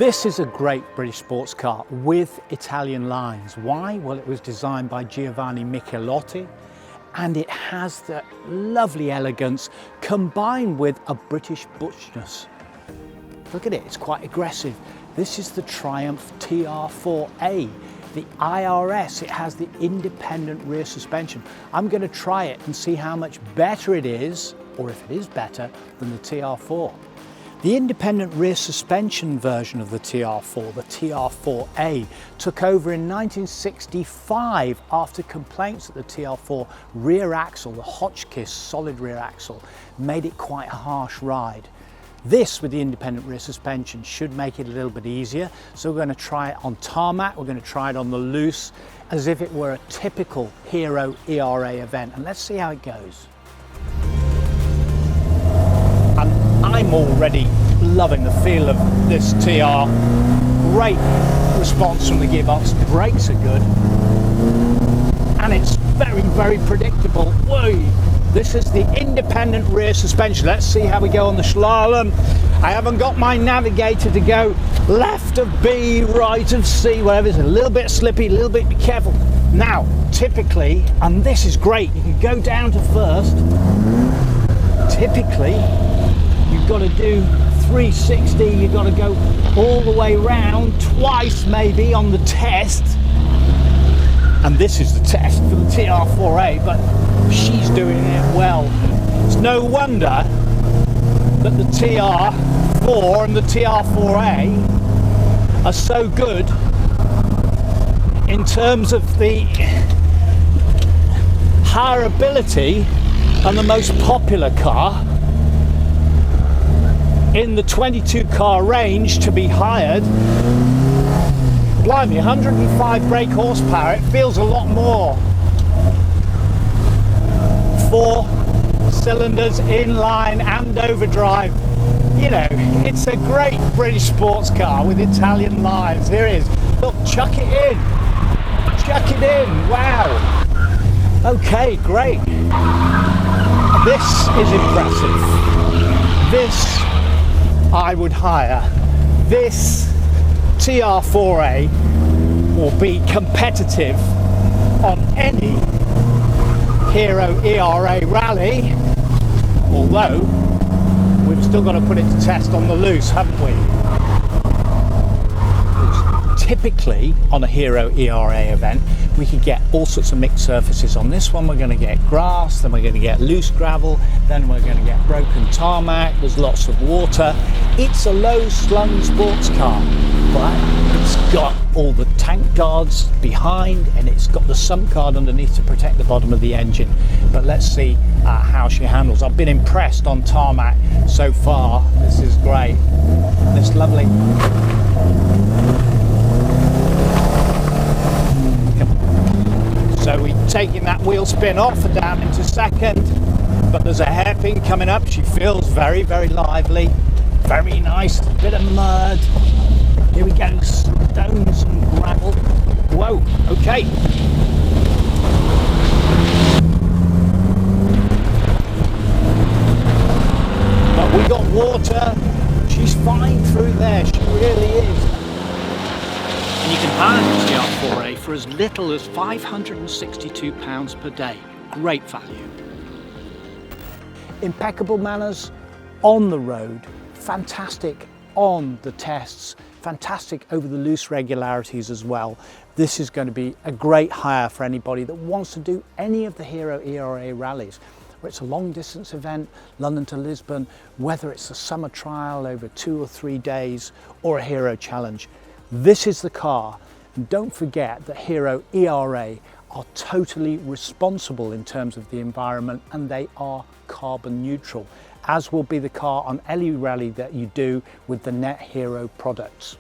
This is a great British sports car with Italian lines. Why? Well, it was designed by Giovanni Michelotti and it has that lovely elegance combined with a British butchness. Look at it, it's quite aggressive. This is the Triumph TR4A, the IRS. It has the independent rear suspension. I'm going to try it and see how much better it is, or if it is better than the TR4. The independent rear suspension version of the TR4, the TR4A, took over in 1965 after complaints that the TR4 rear axle, the Hotchkiss solid rear axle, made it quite a harsh ride. This, with the independent rear suspension, should make it a little bit easier. So we're going to try it on tarmac, we're going to try it on the loose, as if it were a typical Hero ERA event. And let's see how it goes. I'm already loving the feel of this TR. Great response from the gearbox, brakes are good, and it's very, very predictable. Whoa. This is the independent rear suspension. Let's see how we go on the slalom. I haven't got my navigator to go left of B, right of C, whatever. It's a little bit slippy, a little bit, be careful. Now, typically, and this is great, you can go down to first. Typically, you've got to do 360, you've got to go all the way round twice maybe on the test. And this is the test for the TR4A, but she's doing it well. It's no wonder that the TR4 and the TR4A are so good in terms of the hireability and the most popular car in the 22 car range to be hired. Blimey, 105 brake horsepower, it feels a lot more. 4 cylinders, inline and overdrive. You know, it's a great British sports car with Italian lines. Here it is. Look, chuck it in. Chuck it in. Wow. Okay, great. This is impressive. This I would hire. This TR4A will be competitive on any Hero ERA rally, although we've still got to put it to test on the loose, haven't we? Typically on a Hero ERA event we could get all sorts of mixed surfaces. On this one we're going to get grass, then we're going to get loose gravel, then we're going to get broken tarmac, there's lots of water. It's a low slung sports car, but it's got all the tank guards behind and it's got the sump guard underneath to protect the bottom of the engine. But let's see how she handles. I've been impressed on tarmac so far. This is great. It's lovely. So we're taking that wheel spin off and down into second, but there's a hairpin coming up. She feels very, very lively. Very nice, bit of mud. Here we go, stones and gravel. Whoa, okay. But we got water. She's fine through there, she really is. And you can hire the TR4A for as little as £562 per day. Great value. Impeccable manners on the road. Fantastic on the tests, fantastic over the loose regularities as well. This is going to be a great hire for anybody that wants to do any of the Hero ERA rallies, whether it's a long distance event, London to Lisbon, whether it's a summer trial over 2 or 3 days, or a Hero challenge. This is the car. And don't forget that Hero ERA are totally responsible in terms of the environment, and they are carbon neutral, as will be the car on any rally that you do with the Net Hero products.